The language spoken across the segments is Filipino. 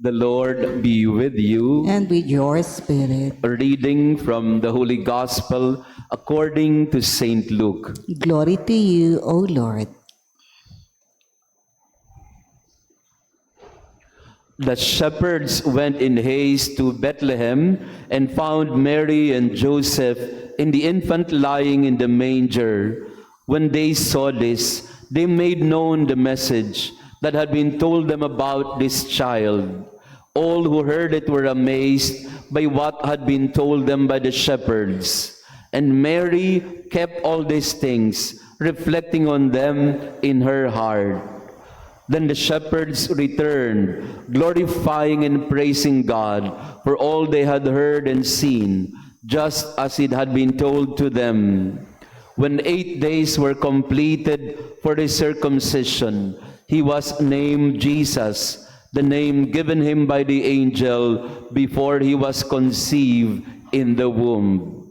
The Lord be with you. And with your spirit. A reading from the Holy Gospel according to Saint Luke. Glory to you, O Lord. The shepherds went in haste to Bethlehem and found Mary and Joseph and the infant lying in the manger. When they saw this, they made known the message that had been told them about this child. All who heard it were amazed by what had been told them by the shepherds. And Mary kept all these things, reflecting on them in her heart. Then the shepherds returned, glorifying and praising God for all they had heard and seen, just as it had been told to them. When 8 days were completed for his circumcision, he was named Jesus, the name given him by the angel before he was conceived in the womb.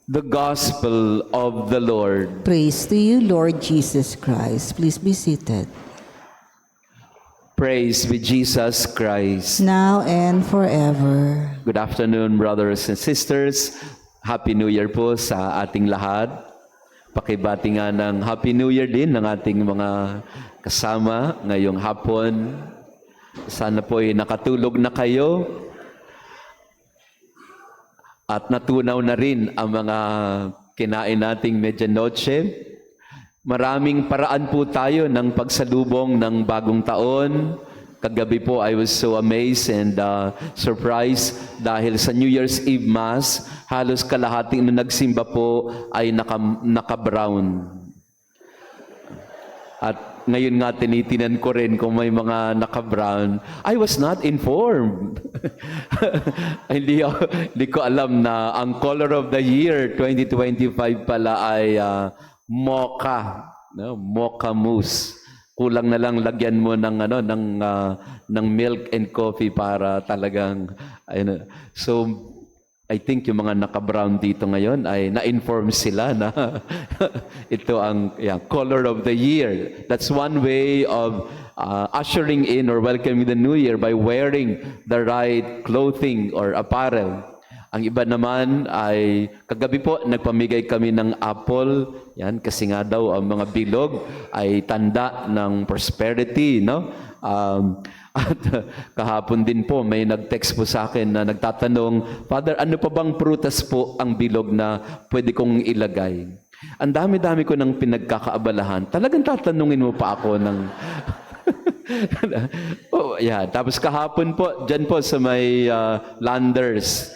The Gospel of the Lord. Praise to you, Lord Jesus Christ. Please be seated. Praise be Jesus Christ. Now and forever. Good afternoon, brothers and sisters. Happy New Year po sa ating lahat. Pakibati nga ng Happy New Year din ng ating mga kasama ngayong hapon. Sana po ay nakatulog na kayo at natunaw na rin ang mga kinain nating medianoche. Maraming paraan po tayo ng pagsalubong ng bagong taon. Kagabi po, I was so amazed and surprised dahil sa New Year's Eve Mass, halos kalahati na nagsimba po ay naka-brown. At ngayon nga tinitinan ko rin kung may mga naka-brown. I was not informed. Hindi ko alam na ang color of the year 2025 pala ay mocha, no? Mocha mousse. Kulang na lang lagyan mo ng milk and coffee para talagang so I think yung mga naka-brown dito ngayon ay na-inform sila na ito ang color of the year. That's one way of ushering in or welcoming the new year by wearing the right clothing or apparel. Ang iba naman ay, kagabi po, nagpamigay kami ng apple. Yan, kasi nga daw ang mga bilog ay tanda ng prosperity, no? At kahapon din po, may nag-text po sa akin na nagtatanong, Father, ano pa bang prutas po ang bilog na pwede kong ilagay? Ang dami-dami ko ng pinagkakaabalahan. Talagang tatanungin mo pa ako ng... Tapos kahapon po, dyan po sa may Landers,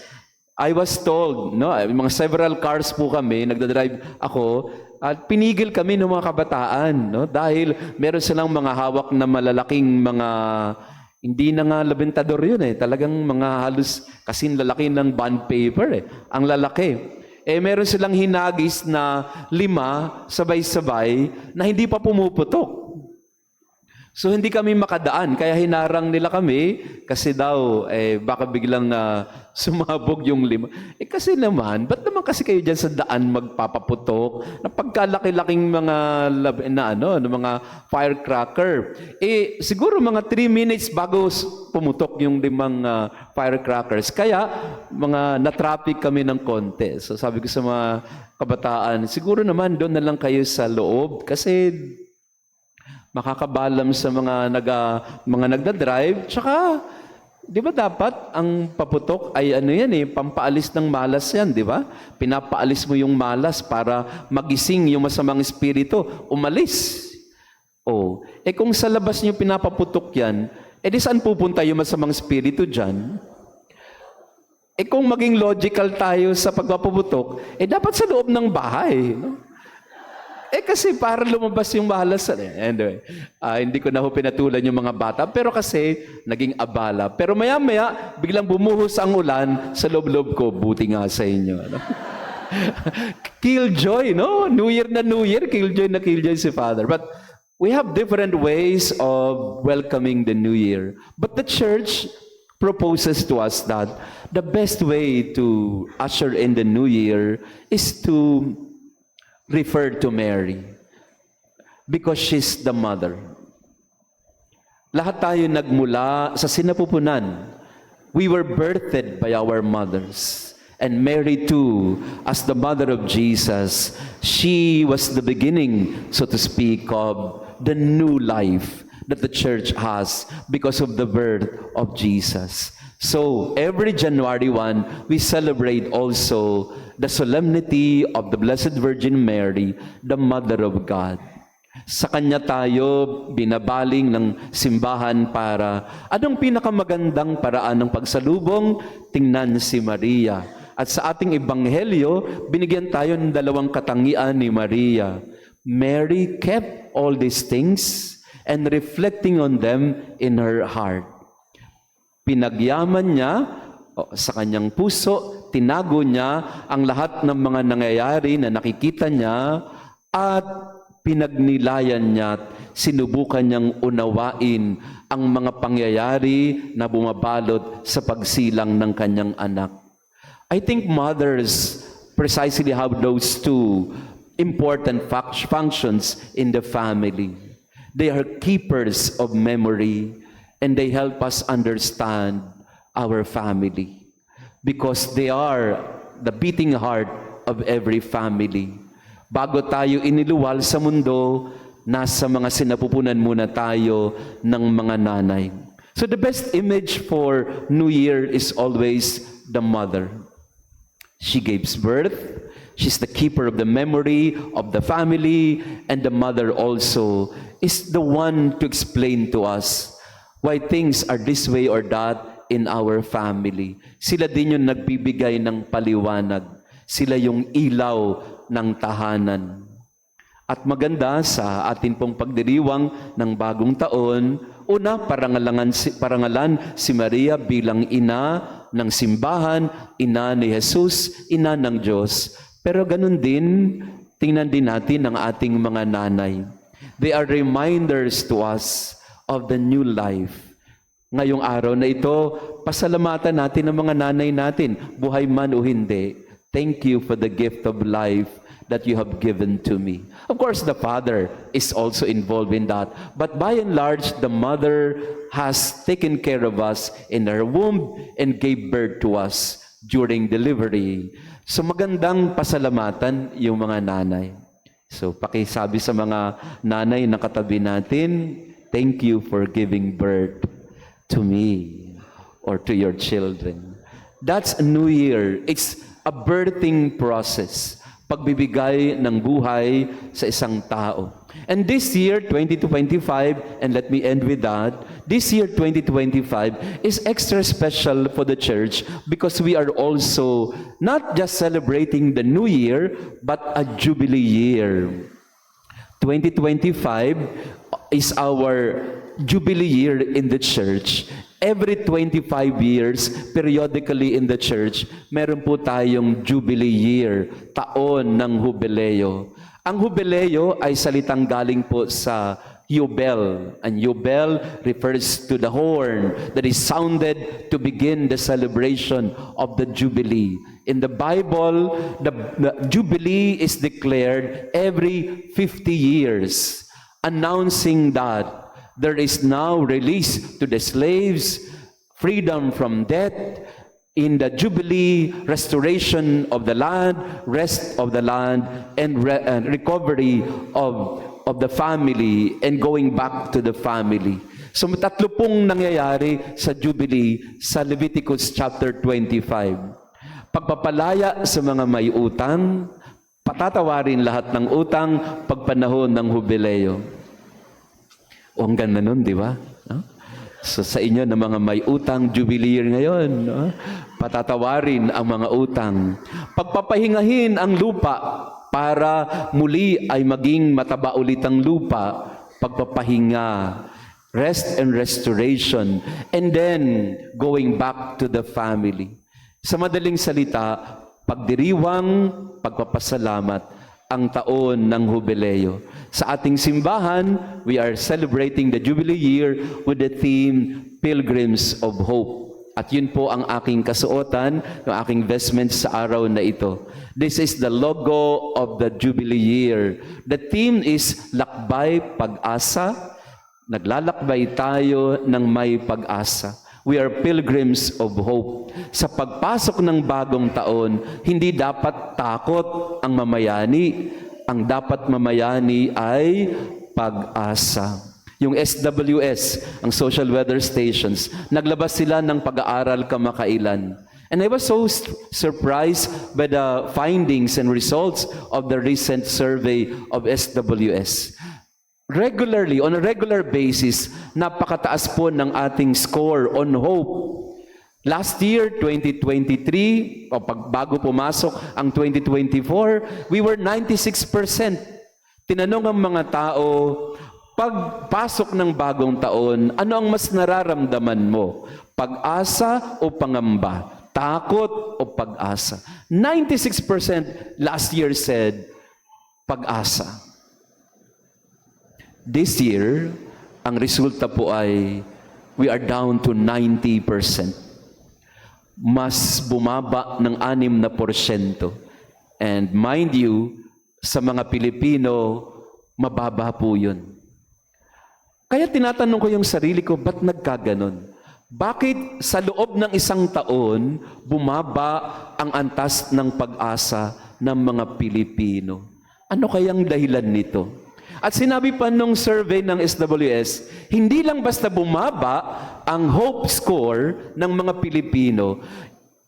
I was told, no, mga several cars po kami, nagdadrive ako, at pinigil kami ng mga kabataan, no, dahil meron silang mga hawak na malalaking mga, hindi na nga labentador yun talagang mga halos kasing lalaki ng bond paper ang lalaki. Meron silang hinagis na 5 sabay-sabay na hindi pa pumuputok. So hindi kami makadaan, kaya hinarang nila kami kasi daw baka biglang sumabog yung 5. Kasi naman, ba't naman kasi kayo dyan sa daan magpapaputok na pagkalaki-laking mga mga firecracker? Siguro mga 3 minutes bago pumutok yung 5 firecrackers. Kaya mga na-traffic kami ng konti. So sabi ko sa mga kabataan, siguro naman doon na lang kayo sa loob kasi makakabalam sa mga nagda-drive. Tsaka, di ba dapat ang paputok ay pampaalis ng malas yan, di ba? Pinapaalis mo yung malas para magising yung masamang espiritu, umalis. Kung sa labas niyo pinapaputok yan, di saan pupunta yung masamang espiritu dyan? Kung maging logical tayo sa pagpaputok, dapat sa loob ng bahay, no? Kasi para lumabas yung malas. Anyway, hindi ko na pinatulan yung mga bata. Pero kasi, naging abala. Pero maya-maya, biglang bumuhos ang ulan sa loob-loob ko. Buti nga sa inyo. No? Killjoy, no? New Year na New Year, killjoy na killjoy si Father. But we have different ways of welcoming the New Year. But the church proposes to us that the best way to usher in the New Year is to refer to Mary because she's the mother. Lahat tayo nagmula sa sinapupunan. We were birthed by our mothers. And Mary too, as the mother of Jesus, she was the beginning, so to speak, of the new life that the church has because of the birth of Jesus. So every January 1, we celebrate also the solemnity of the Blessed Virgin Mary, the Mother of God. Sa kanya tayo binabaling ng simbahan para anong pinakamagandang paraan ng pagsalubong? Tingnan si Maria. At sa ating ebanghelyo, binigyan tayo ng dalawang katangian ni Maria. Mary kept all these things and reflecting on them in her heart. Pinagyaman niya sa kanyang puso, tinago niya ang lahat ng mga nangyayari na nakikita niya at pinagnilayan niya at sinubukan niyang unawain ang mga pangyayari na bumabalot sa pagsilang ng kanyang anak. I think mothers precisely have those two important functions in the family. They are keepers of memory and they help us understand our family because they are the beating heart of every family. Bago tayo iniluwal sa mundo, nasa mga sinapupunan muna tayo ng mga nanay. So the best image for New Year is always the mother. She gives birth, she's the keeper of the memory of the family, and the mother also is the one to explain to us why things are this way or that in our family. Sila din yung nagbibigay ng paliwanag. Sila yung ilaw ng tahanan. At maganda sa atin pong pagdiriwang ng bagong taon, una, parangalan si Maria bilang ina ng simbahan, ina ni Jesus, ina ng Diyos. Pero ganun din, tingnan din natin ang ating mga nanay. They are reminders to us of the new life. Ngayong araw na ito, pasalamatan natin ang mga nanay natin, buhay man o hindi. Thank you for the gift of life that you have given to me. Of course, the father is also involved in that. But by and large, the mother has taken care of us in her womb and gave birth to us during delivery. So magandang pasalamatan yung mga nanay. So pakisabi sa mga nanay na katabi natin, thank you for giving birth to me or to your children. That's a new year. It's a birthing process, pagbibigay ng buhay sa isang tao. And this year, 2025, and let me end with that, this year, 2025, is extra special for the church because we are also not just celebrating the new year, but a jubilee year. 2025 is our jubilee year in the church. Every 25 years, periodically in the church, meron po tayong Jubilee Year, taon ng Jubileo. Ang Jubileo ay salitang galing po sa Yubel. And Yubel refers to the horn that is sounded to begin the celebration of the Jubilee. In the Bible, the Jubilee is declared every 50 years, announcing that there is now release to the slaves, freedom from debt, in the Jubilee, restoration of the land, rest of the land, and recovery of the family, and going back to the family. So tatlo pong nangyayari sa Jubilee sa Leviticus chapter 25. Pagpapalaya sa mga may utang, patatawarin lahat ng utang pagpanahon ng Jubileo. O ang ganda nun, di ba? No? So sa inyo na mga may utang, Jubilee year ngayon, no? Patatawarin ang mga utang. Pagpapahingahin ang lupa para muli ay maging mataba ulit ang lupa. Pagpapahinga, rest and restoration, and then going back to the family. Sa madaling salita, pagdiriwang, pagpapasalamat, ang taon ng Jubileo. Sa ating simbahan, we are celebrating the Jubilee year with the theme, Pilgrims of Hope. At yun po ang aking kasuotan, ang aking vestments sa araw na ito. This is the logo of the Jubilee year. The theme is Lakbay Pag-asa, Naglalakbay tayo ng may pag-asa. We are pilgrims of hope. Sa pagpasok ng bagong taon, hindi dapat takot ang mamayani. Ang dapat mamayani ay pag-asa. Yung SWS, ang Social Weather Stations, naglabas sila ng pag-aaral kamakailan. And I was so surprised by the findings and results of the recent survey of SWS. Regularly, on a regular basis, napakataas po ng ating score on hope. Last year, 2023, bago pumasok ang 2024, we were 96%. Tinanong ang mga tao, pagpasok ng bagong taon, ano ang mas nararamdaman mo? Pag-asa o pangamba? Takot o pag-asa? 96% last year said, pag-asa. This year, ang resulta po ay we are down to 90%. Mas bumaba ng 6%. And mind you, sa mga Pilipino, mababa po yun. Kaya tinatanong ko yung sarili ko, ba't nagkaganon? Bakit sa loob ng isang taon, bumaba ang antas ng pag-asa ng mga Pilipino? Ano kayang dahilan nito? At sinabi pa nung survey ng SWS, hindi lang basta bumaba ang hope score ng mga Pilipino,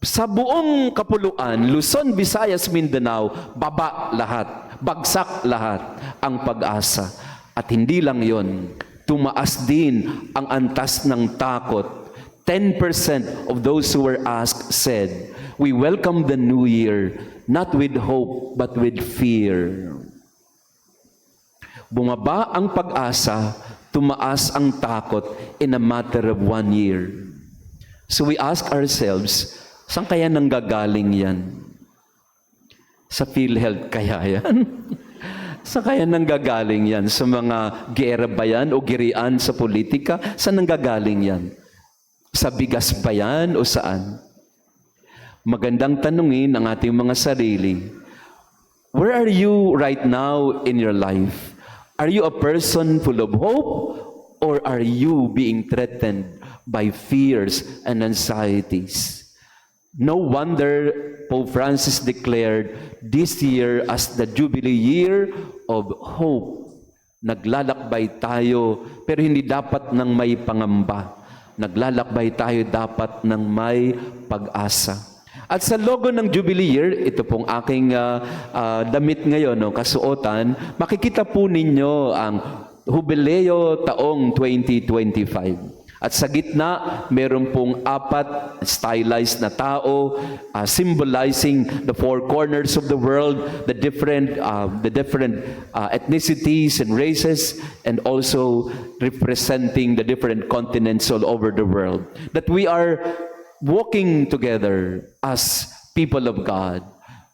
sa buong kapuluan, Luzon, Visayas, Mindanao, baba lahat, bagsak lahat ang pag-asa. At hindi lang yon, tumaas din ang antas ng takot. 10% of those who were asked said, we welcome the new year, not with hope, but with fear. Bumaba ang pag-asa, tumaas ang takot in a matter of 1 year. So we ask ourselves, saan kaya nanggagaling yan? Sa PhilHealth kaya yan? Saan kaya nanggagaling yan? Sa mga gera ba yan o girian sa politika? Saan nanggagaling yan? Sa bigas ba yan o saan? Magandang tanungin ang ating mga sarili. Where are you right now in your life? Are you a person full of hope, or are you being threatened by fears and anxieties? No wonder Pope Francis declared this year as the Jubilee year of hope. Naglalakbay tayo, pero hindi dapat ng may pangamba. Naglalakbay tayo dapat ng may pag-asa. At sa logo ng Jubilee Year, ito pong aking damit ngayon, no, kasuotan, makikita po ninyo ang Jubileo taong 2025. At sa gitna, meron pong 4 stylized na tao symbolizing the 4 corners of the world, the different ethnicities and races, and also representing the different continents all over the world. That we are walking together as people of God.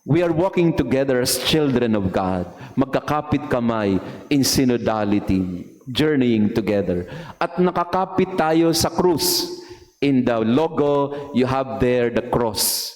We are walking together as children of God. Magkakapit kamay in synodality, journeying together. At nakakapit tayo sa krus. In the logo, you have there the cross.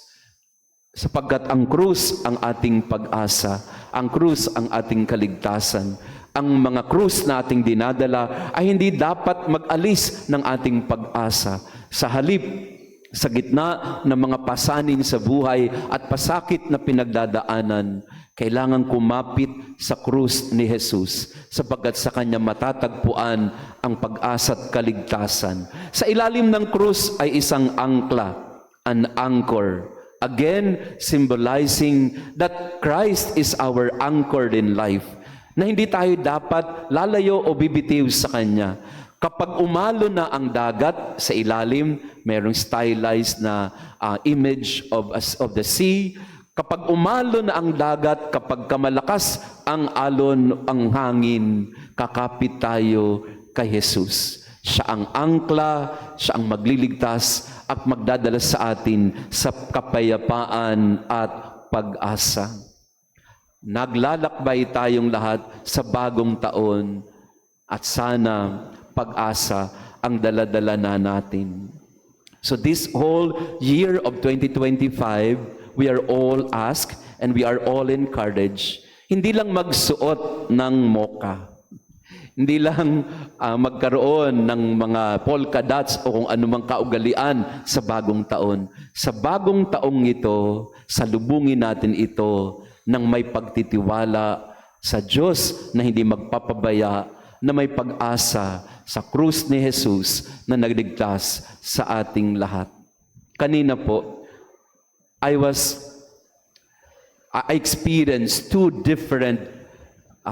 Sapagkat ang krus ang ating pag-asa, ang krus ang ating kaligtasan. Ang mga krus na ating dinadala ay hindi dapat mag-alis ng ating pag-asa. Sa halip, sa gitna ng mga pasanin sa buhay at pasakit na pinagdadaanan, kailangan kumapit sa krus ni Jesus sapagkat sa Kanya matatagpuan ang pag-asa at kaligtasan. Sa ilalim ng krus ay isang angkla, an anchor. Again, symbolizing that Christ is our anchor in life, na hindi tayo dapat lalayo o bibitiw sa Kanya. Kapag umalo na ang dagat sa ilalim, mayroong stylized na image of the sea. Kapag umalo na ang dagat, kapag kamalakas ang alon, ang hangin, kakapit tayo kay Jesus. Siya ang angkla, siya ang magliligtas at magdadala sa atin sa kapayapaan at pag-asa. Naglalakbay tayong lahat sa bagong taon at sana pag-asa ang dala-dala na natin. So this whole year of 2025, we are all asked and we are all encouraged, hindi lang magsuot ng moka, Hindi lang magkaroon ng mga polka dots o kung anumang kaugalian sa bagong taon. Sa bagong taong ito, salubungin natin ito ng may pagtitiwala sa Diyos na hindi magpapabaya, na may pag-asa sa krus ni Jesus na nagligtas sa ating lahat. Kanina po, I experienced two different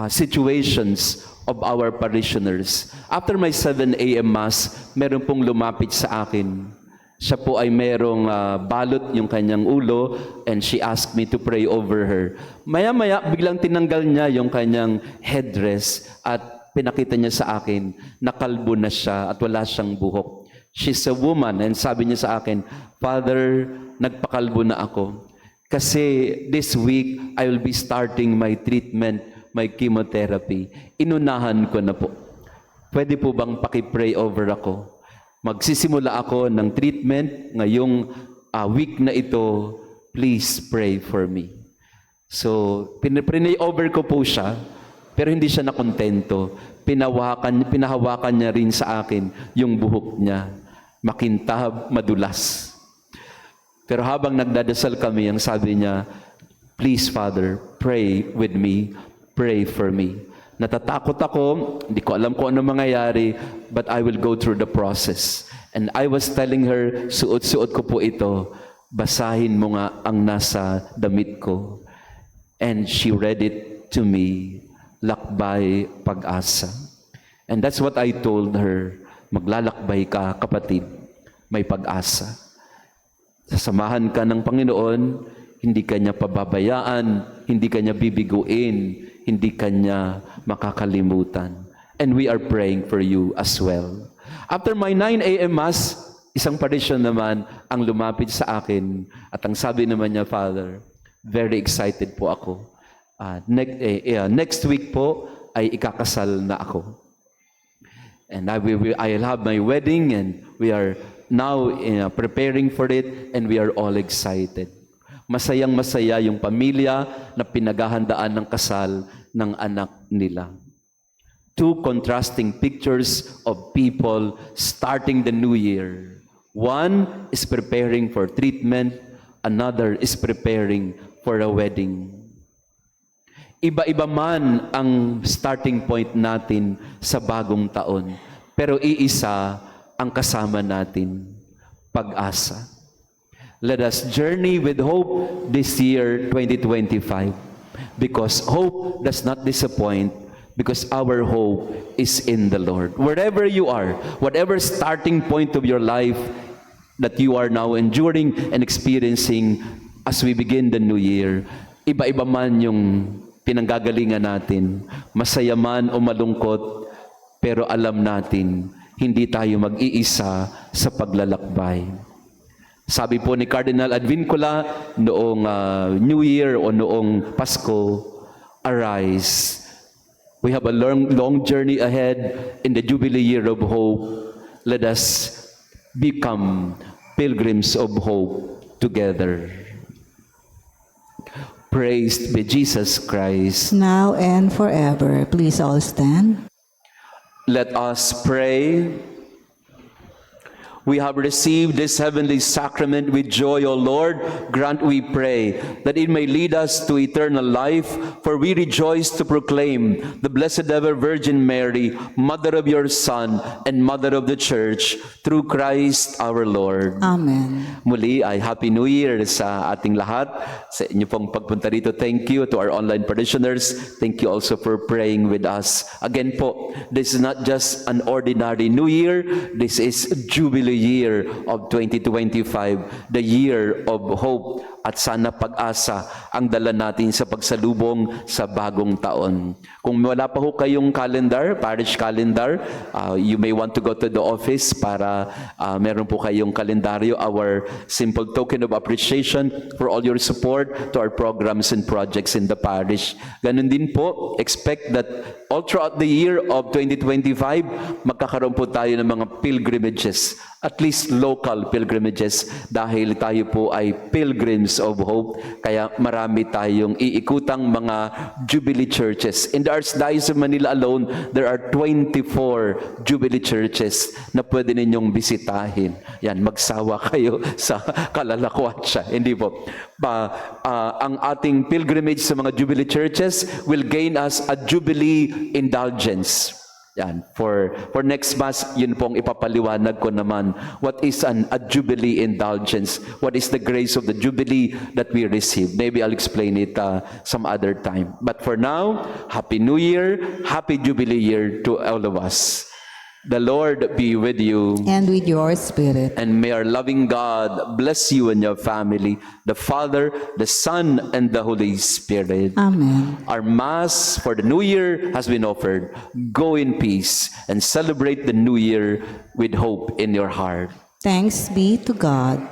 situations of our parishioners. After my 7 a.m. Mass, meron pong lumapit sa akin. Siya po ay merong balot yung kanyang ulo and she asked me to pray over her. Maya-maya, biglang tinanggal niya yung kanyang headdress at pinakita niya sa akin na kalbo na siya at wala siyang buhok. She's a woman and sabi niya sa akin, Father, nagpakalbo na ako. Kasi this week, I will be starting my treatment, my chemotherapy. Inunahan ko na po. Pwede po bang paki-pray over ako? Magsisimula ako ng treatment ngayong week na ito. Please pray for me. So, pinay over ko po siya, pero hindi siya nakontento. Pinahawakan niya rin sa akin yung buhok niya. Makintab, madulas. Pero habang nagdadasal kami, ang sabi niya, please, Father, pray with me. Pray for me. Natatakot ako, hindi ko alam kung ano mangyayari, but I will go through the process. And I was telling her, suot-suot ko po ito, basahin mo nga ang nasa damit ko. And she read it to me, Lakbay Pag-asa. And that's what I told her, maglalakbay ka, kapatid, may pag-asa. Sasamahan ka ng Panginoon, hindi ka niya pababayaan, hindi ka niya bibiguin, hindi ka niya makakalimutan. And we are praying for you as well. After my 9 a.m. Mass, isang parishyon naman ang lumapit sa akin at ang sabi naman niya, Father, very excited po ako. Next week po ay ikakasal na ako. And I'll have my wedding and we are now preparing for it and we are all excited. Masayang-masaya yung pamilya na pinaghahandaan ng kasal ng anak nila. Two contrasting pictures of people starting the new year. One is preparing for treatment, another is preparing for a wedding. Iba-iba man ang starting point natin sa bagong taon, pero iisa ang kasama natin, pag-asa. Let us journey with hope this year, 2025. Because hope does not disappoint, because our hope is in the Lord. Wherever you are, whatever starting point of your life that you are now enduring and experiencing as we begin the new year, iba-iba man yung pinanggagalingan natin, masaya man o malungkot, pero alam natin, hindi tayo mag-iisa sa paglalakbay. Sabi po ni Cardinal Advincula noong New Year o noong Pasko, arise. We have a long journey ahead in the Jubilee Year of Hope. Let us become pilgrims of hope together. Praised be Jesus Christ. Now and forever. Please all stand. Let us pray. We have received this heavenly sacrament with joy, O Lord. Grant, we pray, that it may lead us to eternal life, for we rejoice to proclaim the Blessed Ever Virgin Mary, Mother of your Son and Mother of the Church, through Christ our Lord. Amen. Muli ay Happy New Year sa ating lahat. Sa inyo pong pagpunta rito, thank you to our online parishioners. Thank you also for praying with us. Again po, this is not just an ordinary New Year. This is Jubilee Year of 2025, the year of hope, at sana pag-asa ang dala natin sa pagsalubong sa bagong taon. Kung wala pa ho kayong calendar, parish calendar, you may want to go to the office para meron po kayong kalendaryo, our simple token of appreciation for all your support to our programs and projects in the parish. Ganun din po, expect that all throughout the year of 2025, magkakaroon po tayo ng mga pilgrimages, at least local pilgrimages, dahil tayo po ay pilgrims Years of Hope. Kaya marami tayong iikutang mga Jubilee churches. In the Archdiocese of Manila alone, there are 24 Jubilee churches na pwede ninyong bisitahin. Yan, magsawa kayo sa Kalalakwatsa. Hindi po. Ang ating pilgrimage sa mga Jubilee churches will gain us a Jubilee indulgence. Yan, for next Mass, yun pong ipapaliwanag ko naman. What is a Jubilee indulgence? What is the grace of the Jubilee that we receive? Maybe I'll explain it some other time. But for now, Happy New Year, Happy Jubilee Year to all of us. The Lord be with you. And with your spirit. And may our loving God bless you and your family, the Father, the Son, and the Holy Spirit. Amen. Our Mass for the New Year has been offered. Go in peace and celebrate the New Year with hope in your heart. Thanks be to God.